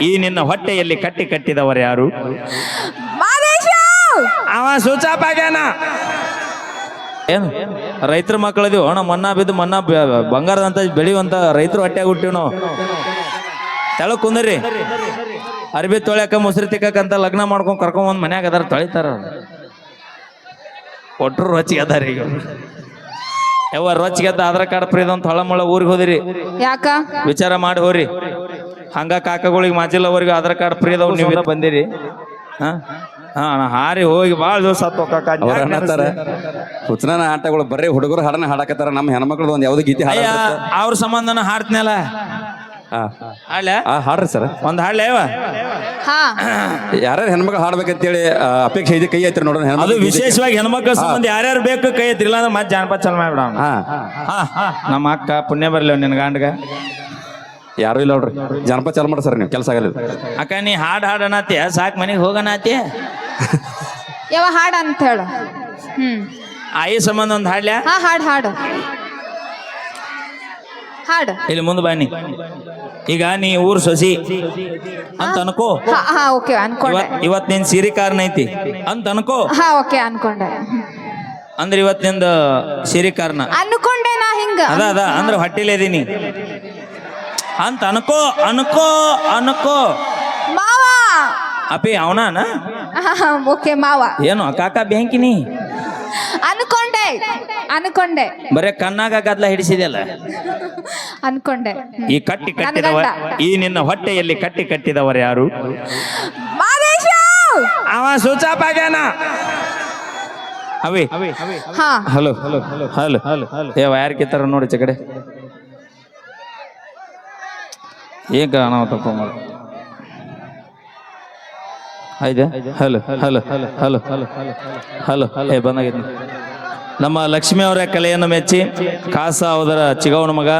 ಈ ನಿನ್ನ ಹೊಟ್ಟೆಯಲ್ಲಿ ಕಟ್ಟಿದವರು ಯಾರು? ಮಾದೇಶ ಅವ ಸೂಚಾಪಾಗ್ಯಾನ. ಏನು ರೈತರ ಮಕ್ಕಳದಿವು ಅಣ್ಣ, ಮನ್ನಾ ಬಿದ್ದು ಮನ್ನಾ ಬಂಗಾರದಂತ ಬೆಳೆಯುವಂತ ರೈತರು ಹೊಟ್ಟೆಗೆ ಹುಟ್ಟಿವ್ ನಾವು. ತೆಳಗ್ ಕುಂದ್ರಿ, ಅರ್ಬಿ ತೊಳ್ಯಾಕ ಮೊಸರು ತಿಕ್ಕಂತ ಲಗ್ನ ಮಾಡ್ಕೊಂಡ್ ಕರ್ಕೊಂಡ್ ಮನ್ಯಾಗ ಅದಾರ ತೊಳಿತಾರ. ಒಟ್ರು ರೊಚ್ಚಿಗೆ ಅದಾರ. ಈಗ ಯಾವ ರೊಚ್ಚಿಗೆದ್ದ ಆಧಾರ್ ಕಾರ್ಡ್ ಫ್ರೀ ಅಂತ ಹೊಳಮಳ ಊರಿಗೆ ಹೋದಿರಿ, ಯಾಕ ವಿಚಾರ ಮಾಡಿ ಹೋರಿ. ಹಂಗ ಕಾಕಗಳಿಗೆ ಮಾಜಿಲ್ಲವರೆಗೂ ಆಧಾರ್ ಕಾರ್ಡ್ ಫ್ರೀ ಅದಾವ್, ನೀವು ಬಂದಿರಿ. ಹಾರಿ ಹೋಗಿ ಭಾಳ ದಿವಸ ಹುಚ್ಚನ ಆಟಗಳು ಬರೀ ಹುಡುಗರು ಹಾಡನ್ನ ಹಾಡಕತ್ತಾರ. ನಮ್ಮ ಹೆಣ್ಮಕ್ಳದ ಒಂದ್ ಯಾವ್ದು ಗೀತೆ ಅವ್ರ ಸಂಬಂಧನ ಹಾಡ್ತೀನಲ್ಲ. ಹಾಡ್ರಿ ಸರ್, ಒಂದ್ ಹಾಡ್ಲೆ ಯಾರ್ಯಾರು ಹೆಣ್ಮಕ್ಳು ಹಾಡ್ಬೇಕಂತೇಳಿ ಅಪೇಕ್ಷೆ ಇದೆ, ಕೈ ಐತ್ರಿ ನೋಡೋಣ. ಅದು ವಿಶೇಷವಾಗಿ ಹೆಣ್ಮಕ್ಳ ಸಂಬಂಧ ಯಾರ್ಯಾರು ಬೇಕು ಕೈ ಐತ್ರಿ, ಇಲ್ಲ ಅಂದ್ರೆ ಮತ್ತೆ ಜಾನಪದ ಚಲ್ ಮಾಡ್ಬಿಡ. ನಮ್ಮ ಅಕ್ಕ ಪುಣ್ಯ ಬರ್ಲಿ ನಿನ್ ಗಂಡಗ. ಯಾರು ಇಲ್ಲ ನೋಡ್ರಿ, ಜಾನಪದ ಚಾಲು ಮಾಡ್ರಿ ಸರ್, ನೀವು ಕೆಲಸ ಆಗಲ್ಲ. ಅಕ್ಕ ನೀ ಹಾಡನತ್ಯ ಸಾಕ್ ಮನೆಗೆ ಹೋಗನತ್ಯ. ಯಾವ ಹಾಡ ಅಂತ ಹೇಳು. ಆಯಿ ಸಂಬಂಧ ಒಂದ್ ಹಾಡ್ಲ್ಯಾ? ಹಾಡು ಹಾಡು ಹಾಡು. ಇಲ್ಲಿ ಮುಂದೆ ಬನ್ನಿ. ಈಗ ನೀ ಊರ್ ಸೊಸಿ ಅಂತ ಅನ್ಕೋ. ಓಕೆ ಅನ್ಕೊಂಡೆ. ಇವತ್ ನಿನ್ ಸೀರೆ ಕಾರಣ ಐತಿ ಅಂತ ಅನ್ಕೋ. ಓಕೆ ಅನ್ಕೊಂಡೆ. ಅಂದ್ರೆ ಇವತ್ ನಿಂದ ಸೀರೆ ಕಾರಣ ಅನ್ಕೊಂಡೆ ನಾ ಹಿಂಗ. ಅದ ಅಂದ್ರೆ ಹೊಟ್ಟಿಲೆ ಇದೀನಿ ಅಂತ ಅನ್ಕೋ. ಅನ್ಕೋ ಅನ್ಕೋ ಮಾವ ಅಪಿ ಅವನಾನ. ಓಕೆ ಮಾವ. ಏನು ಕಾಕ ಬ್ಯಾಂಕಿನಿ ಅನ್ಕೊಂಡೆ ಅನ್ಕೊಂಡೆ. ಬರೇ ಕಣ್ಣಾಗ ಗದ್ಲ ಹಿಡಿಸಿದೆಲ್ಲ. ಅನ್ಕೊಂಡೆ. ಈ ಕಟ್ಟಿದವ ಈ ನಿನ್ನ ಹೊಟ್ಟೆಯಲ್ಲಿ ಕಟ್ಟಿದವರು ಯಾರು? ಮಾದೇಶ ಅವ ಸೂಚಾಪಾಗ್ಯಾನ. ಅವೇ ಹಲೋ ಹಲೋ ಹಲೋ ಏ ಯಾರು ಕಿತ್ತಾರ ನೋಡಿ ಚಕಡೆ ಏನ್ ನಾವು ತಪ್ಪ ಮಾಡ. ಆಯ್ತಾ? ಹಲೋ ಹಲೋ ಹಲೋ ಹಲೋ ಏ ಬಂದಾಗಿದ್ದ ನಮ್ಮ ಲಕ್ಷ್ಮಿ ಅವರ ಕಲೆಯನ್ನು ಮೆಚ್ಚಿ ಕಾಸ ಅವರ ಚಿಗವನ ಮಗ.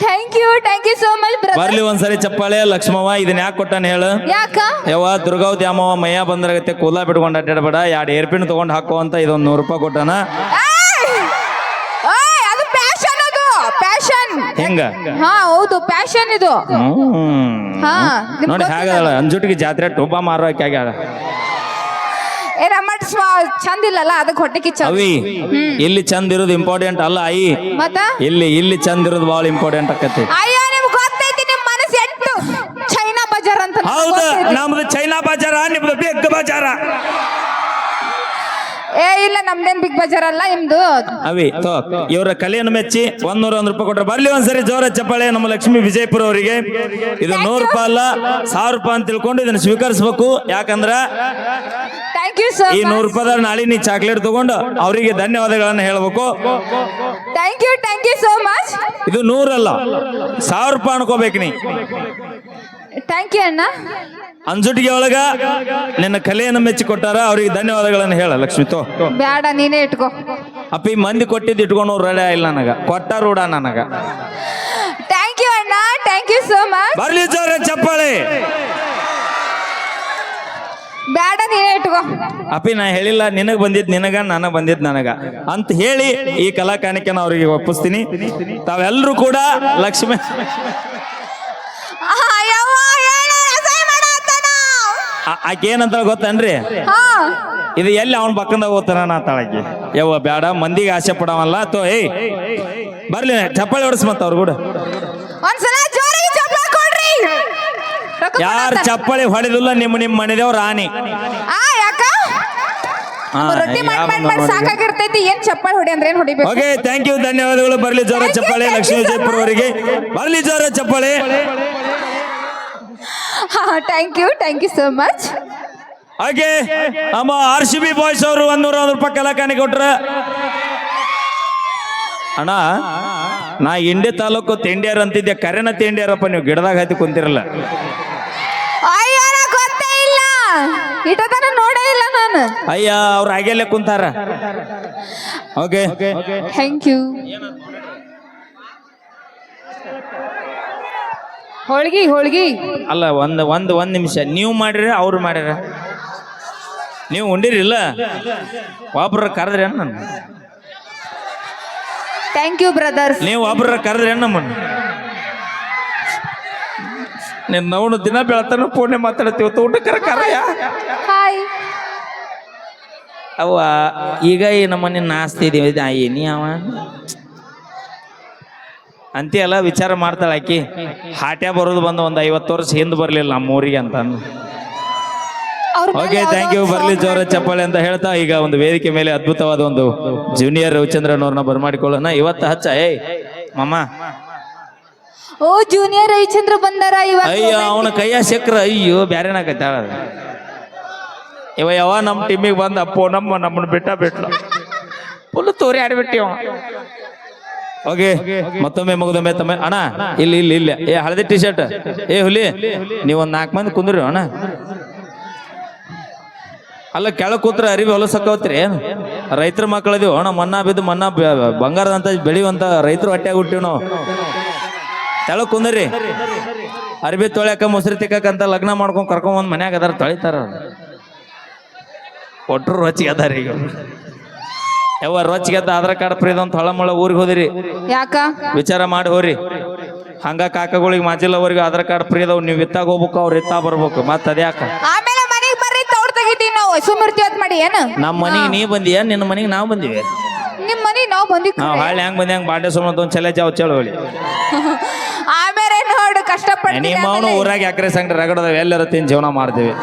Thank you so much brother. ಬರ್ಲಿ ಒಂದ್ಸರಿ ಚಪ್ಪಾಳೆ. ಲಕ್ಷ್ಮವ್ವ ಇದನ್ನ ಯಾಕೆ ಕೊಟ್ಟಾನ ಹೇಳು? ಯಾಕ? ಯವ್ವ ದುರ್ಗಾವ್ ದ್ಯಾಮವ್ವ ಮಯ್ಯ ಬಂದ್ರಾಗತ್ತೆ, ಕೂದಲ ಬಿಟ್ಕೊಂಡು ಅಡ್ಡಾಡಬೇಡ, 2 ಏರ್ಪಿನ್ ತಗೊಂಡ್ ಹಾಕೋ ಅಂತ ಇದೊಂದು 100 ರೂಪಾಯಿ ಕೊಟ್ಟಾನ. ಅದು ಪ್ಯಾಷನ್, ಅದು ಪ್ಯಾಷನ್. ಹೆಂಗ? ಹೌದು ಪ್ಯಾಷನ್ ಇದು. ನೋಡಿ ಹೇಗದ ಅಂಜುಟಿಗೆ ಜಾತ್ರೆ ಟೋಪ ಮಾರೋ ಆಗ್ಯಾಳ. ಚಂದ ಇಲ್ಲಲ್ಲ, ಅದಕ್ಕೆ ಹೊಟ್ಟೆ ಕಿಚ್ಚ. ಅವಿ ಇಲ್ಲಿ ಚಂದ ಇರೋದು ಇಂಪಾರ್ಟೆಂಟ್ ಅಲ್ಲ ಆಯಿ, ಮತ್ತ ಇಲ್ಲಿ ಚಂದ ಇರೋದು ಬಹಳ ಇಂಪಾರ್ಟೆಂಟ್ ಆಕತಿ. ಅಯ್ಯೋ ನಿಮ್ಗೆ ಗೊತ್ತೈತಿ, ನಿಮ್ ಮನಸ್ಸು ಎಷ್ಟು ಚೈನಾ ಬಜಾರ್ ಅಂತ. ಹೌದು, ನಮ್ದು ಚೈನಾ ಬಜಾರ, ನಿಮ್ದು ಬಿಗ್ ಬಜಾರ. ಇಲ್ಲ ನಮ್ದೇನ್ ಬಿಗ್ ಬಜಾರ್ ಅಲ್ಲ ನಿಮ್ದು. ಅವಿ ಇವರ ಕಲೆಯನ್ನು ಮೆಚ್ಚಿ 101 ರೂಪಾಯಿ ಕೊಟ್ರೆ ಬರ್ಲಿ ಒಂದ್ಸರಿ ಜೋರ ಚಪ್ಪಾಳೆ ನಮ್ಮ ಲಕ್ಷ್ಮೀ ವಿಜಯಪುರ ಅವರಿಗೆ. ಇದು 100 ರೂಪಾಯಿ ಅಲ್ಲ 1000 ರೂಪಾಯಿ ಅಂತ ತಿಳ್ಕೊಂಡು ಇದನ್ನ ಸ್ವೀಕರಿಸಬೇಕು. ಯಾಕಂದ್ರ ಈ 100 ರೂಪಾಯಿ ನಾಳೆ ನೀ ಚಾಕ್ಲೇಟ್ ತಗೊಂಡು ಅವರಿಗೆ ಧನ್ಯವಾದಗಳನ್ನ ಹೇಳ್ಬೇಕು. Thank you so much. ಇದು 100 ಅಲ್ಲ 1000 ರೂಪಾಯಿ ಅನ್ಕೋಬೇಕು ನೀ. ಥ್ಯಾಂಕ್ ಯು ಅಣ್ಣ. ಅಂಜುಟಿಗೆ ಒಳಗ ನಿನ್ನ ಕಲೆಯನ್ನು ಮೆಚ್ಚಿ ಕೊಟ್ಟಾರ, ಅವ್ರಿಗೆ ಧನ್ಯವಾದಗಳನ್ನು ಹೇಳ ಲಕ್ಷ್ಮಿ. ತೋ ಬ್ಯಾಡ, ನೀನೇ ಇಟ್ಕೋ. ಅಪ್ಪಿ ಮಂದಿ ಕೊಟ್ಟಿದ್ದು ಇಟ್ಕೊಂಡು ರಳೆ ಇಲ್ಲ ನನಗ, ಕೊಟ್ಟ ರೂಢ ನನಗ. ಥ್ಯಾಂಕ್ ಯು ಅಣ್ಣ, ಥ್ಯಾಂಕ್ ಯು ಸೋ ಮಚ್. ಬರ್ಲಿ ಜೋರ ಚಪ್ಪಾಳೆ. ಬ್ಯಾಡ, ನೀನೇ ಇಟ್ಕೋ. ಅಪ್ಪಿ ನಾ ಹೇಳಿಲ್ಲ ನಿನಗ್ ಬಂದಿದ್ ನಿನಗ, ನನಗ್ ಬಂದಿದ್ ನನಗ ಅಂತ ಹೇಳಿ ಈ ಕಲಾ ಕಾಣಿಕೆನ ಅವರಿಗೆ ಒಪ್ಪಿಸ್ತೀನಿ. ತಾವೆಲ್ಲರೂ ಕೂಡ ಲಕ್ಷ್ಮಿ ಆಕೆ ಏನಂತ ಗೊತ್ತನ್ರಿ? ಇದು ಎಲ್ಲಿ ಅವನ ಪಕ್ಕಂದಾಗ ಹೋಗ್ತಾನ ನಾ ತಾಳಕ್ಕೆ. ಯವ್ವ ಬೇಡ, ಮಂದಿಗೆ ಆಸೆ ಪಡವಲ್ಲ. ಬರ್ಲಿ ಚಪ್ಪಾಳೆ ಹೊಡ್ಸ್ ಮತ್ತ ಅವ್ರು ಕೂಡ. ಯಾರು ಚಪ್ಪಾಳೆ ಹೊಡೆದಿಲ್ಲ ನಿಮ್ಮ ಮನೆದೇವ್ರ ಆನಿ. ಸಾಕಾಗಿರ್ತೈತಿ, ಏನ್ ಚಪ್ಪಾಳೆ ಹೊಡಿ ಅಂದ್ರೆ ಏನ್ ಹೊಡಿಬೇಕು. ಓಕೆ, ಥ್ಯಾಂಕ್ ಯು, ಧನ್ಯವಾದಗಳು. ಬರ್ಲಿ ಜೋರ ಚಪ್ಪಾಳೆ ಲಕ್ಷ್ಮೀ ವಿಜಯಪುರ ಅವರಿಗೆ. ಬರ್ಲಿ ಜೋರ ಚಪ್ಪಾಳೆ. Thank you so much. ಹಾಗೆ ನಮ್ಮ RCB ಬಾಯ್ಸ್ ಅವರು 101 ರೂಪಾಯಿ ಕಲಾಕಾನಿ ಕೊಟ್ರ. ಅಣ್ಣ ನಾ ಇಂಡಿ ತಾಲೂಕು ತಿಂಡಿಯಾರ ಅಂತಿದ್ದೆ, ಕರೆನ ತಿಂಡಿಯಾರಪ್ಪ. ನೀವು ಗಿಡದಾಗ ಹತ್ತಿ ಕುಂತಿರಲ್ಲ. ಗೊತ್ತೇ ಇಲ್ಲ, ಇಟತನ ನೋಡೇ ಇಲ್ಲ ನಾನು. ಅಯ್ಯ ಅವ್ರು ಹಾಗೆಲ್ಲೇ ಕುಂತಾರ. Okay, thank you. ಹೋಳ್ಗಿ ಅಲ್ಲ, ಒಂದ್ ನಿಮಿಷ. ನೀವು ಮಾಡಿರ ಅವ್ರು ಮಾಡ್ಯಾರ? ನೀವು ಉಂಡಿರಿಲ್ಲ? ಒಬ್ರ ಕರೆದ್ರಿ ನನ್ನ? Thank you brothers. ನೀವು ಒಬ್ರ ಕರೆದ್ರಿ ನಮ್ಮನ್ನ? ನಿನ್ನ ನಾವು ದಿನ ಬೆಳತನ ಪೂರ್ಣೆ ಮಾತಾಡ್ತೀವಿ ಊಟ ಕರಕರಯ್ಯ ಹಾಯ್ ಅವ್ವ ಈಗ ಈ ನಮ್ಮನೆ ನಾಸ್ತಿದೀವಿ ಏನಿ ಅವ ಅಂತೆಲ್ಲ ವಿಚಾರ ಮಾಡ್ತಾಳೆ ಆಕಿ ಹಾಟ್ಯ ಬರೋದು ಬಂದು ಒಂದು 50 ವರ್ಷ ಹಿಂದೆ ಬರಲಿಲ್ಲ ನಮ್ಮ ಊರಿಗೆ ಅಂತ ಅವ್ರ ಓಕೆ ಥ್ಯಾಂಕ್ ಯು ಬರ್ಲಿ ಜೋರ ಚಪ್ಪಾಳೆ ಅಂತ ಹೇಳ್ತಾ ಈಗ ಒಂದು ವೇದಿಕೆ ಮೇಲೆ ಅದ್ಭುತವಾದ ಒಂದು ಜೂನಿಯರ್ ರವಿಚಂದ್ರನ್ ಅವ್ರನ್ನ ಬರಮಾಡಿಕೊಳ್ಳೋಣ ಇವತ್ತು ಹಚ್ಚ ಏಯ್ ಮಮ್ಮ ಓ ಜೂನಿಯರ್ ರವಿಚಂದ್ರ ಬಂದಾರ ಇವಾಗ ಅಯ್ಯೋ ಅವನ ಕೈಯ ಸಿಕ್ಕ್ರ ಅಯ್ಯೋ ಬ್ಯಾರೇನಾಗತ್ತ ಇವ ಯಾವ ನಮ್ಮ ಟೀಮಿಗೆ ಬಂದ ಅಪ್ಪೋ ನಮ್ಮನ್ನ ಬಿಟ್ಲು ಫುಲ್ ತೋರಿ ಆಡ್ಬಿಟ್ಟಿ ಅವ ಓಕೆ ಮತ್ತೊಮ್ಮೆ ಮುಗಿದೊಮ್ಮೆ ತಮ್ಮ ಅಣ್ಣ ಇಲ್ಲ ಏ ಹಳದಿ ಟಿ ಶರ್ಟ್ ಏ ಹುಲಿ ನೀವೊಂದು 4 ಮಂದಿ ಕುಂದ್ರಿ ಅಣ್ಣ ಅಲ್ಲ ಕೆಳಗೆ ಕೂತ್ರ ಅರಿವಿ ಹೊಲಸಕ್ಕವತ್ರಿ ಏನು ರೈತರ ಮಕ್ಕಳದೀವಿ ಅಣ್ಣ ಮನ್ನಾ ಬಿದ್ದು ಮನ್ನಾ ಬಂಗಾರದಂತ ಬೆಳೆಯುವಂತ ರೈತರು ಹೊಟ್ಟೆಗೆ ಹುಟ್ಟಿವ್ ನಾವು ತೆಳಗ್ ಕುಂದ್ರಿ ಅರಿವಿ ತೊಳ್ಯಾಕ ಮೊಸರು ತಿಕ್ಕಂತ ಲಗ್ನ ಮಾಡ್ಕೊಂಡ್ ಕರ್ಕೊಂಡ್ ಬಂದ್ ಮನ್ಯಾಗ ಅದಾರ ತೊಳಿತಾರ ಒಟ್ರು ರೊಚ್ಚಿಗೆ ಅದಾರ ಈಗ ಯಾವ ರೊಚ್ಚಿಗೆದ್ದ ಆಧಾರ್ ಕಾರ್ಡ್ ಫ್ರೀ ಅಂತ ಹೊಳಮಳ ಊರಿಗೆ ಹೋದಿರಿ ಯಾಕ ವಿಚಾರ ಮಾಡಿ ಹೋರಿ ಹಂಗ ಕಾಕಗಳಿಗೆ ಮಾಜಿಲ್ಲವರಿಗೆ ಆಧಾರ್ ಕಾರ್ಡ್ ಫ್ರೀ ಅದಾವ್ ನೀವು ವಿತ್ತಾಗ ಹೋಗ್ಬೇಕು ಅವ್ರು ಇತ್ತಾ ಬರ್ಬೇಕು ಮತ್ತ ಅದ್ಯಾಕ ಆಮೇಲೆ ಮನೆಗೆ ಬರ್ರಿ ತೋಡ್ ತೆಗಿತೀವಿ ನಾವು ಸುಮಿರ್ತೀವತ್ ಮಾಡಿ ಏನು ನಮ್ಮ ಮನೆಗೆ ನೀ ಬಂದಿಯ ನಿನ್ನ ಮನೆಗೆ ನಾವು ಬಂದಿವಿ ನಿಮ್ ಮನೆ ನಾವು ಬಂದಿವಿ ನಾವು ಹಾಳೆ ಹೆಂಗ್ ಬಂದಿ ಹಂಗ ಬಾಂಡೆ ಸುಮ್ಮನೆ ಒಂದು ಚಲೆ ಜಾವ್ ಚಳವಳಿ ಆಮೇಲೆ ನೋಡು ಕಷ್ಟಪಟ್ಟು ನಿಮ್ಮ ಅವನು ಊರಾಗ ಎಕರೆ ಸಂಗಡ ರಗಡದ ಎಲ್ಲರ ತಿನ್ ಜೀವನ ಮಾಡ್ತೀವಿ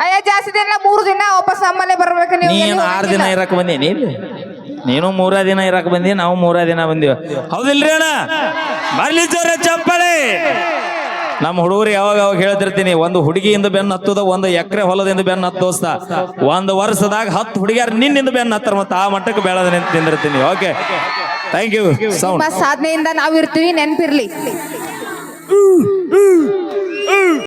ಅಯ್ಯ ಜಾಸ್ತಿ ದಿನ 3 ದಿನ ವಾಪಸ್ ನಮ್ಮಲ್ಲೇ ಬರ್ಬೇಕು ನೀವು ನೀನು 6 ದಿನ ಇರಕ್ ಬಂದೀನಿ ಇಲ್ಲಿ ನೀನು 3 ದಿನ ಇರಕ್ ಬಂದಿ ನಾವು 3 ದಿನ ಬಂದಿವ ಹೌದಿಲ್ರಿ ಅಣ್ಣ ಬರ್ಲಿ ಜೋರ ಚಪ್ಪಳೆ ನಮ್ಮ ಹುಡುಗರು ಯಾವಾಗ ಹೇಳ್ತಿರ್ತೀನಿ ಒಂದು ಹುಡುಗಿಯಿಂದ ಬೆನ್ನ ಹತ್ತದ ಒಂದು ಎಕರೆ ಹೊಲದಿಂದ ಬೆನ್ನ ಹತ್ತು ದೋಸ್ತ ಒಂದು ವರ್ಷದಾಗ 10 ಹುಡುಗಿಯರು ನಿನ್ನಿಂದ ಬೆನ್ನ ಹತ್ತಾರ ಮತ್ತೆ ಆ ಮಟ್ಟಕ್ಕೆ ಬೆಳೆದ ನಿಂತು ತಿಂದಿರ್ತೀನಿ ಓಕೆ ಥ್ಯಾಂಕ್ ಯು ಸೌಂಡ್ ಸಾಧನೆಯಿಂದ ನಾವು ಇರ್ತೀವಿ ನೆನ್ಪಿರ್ಲಿ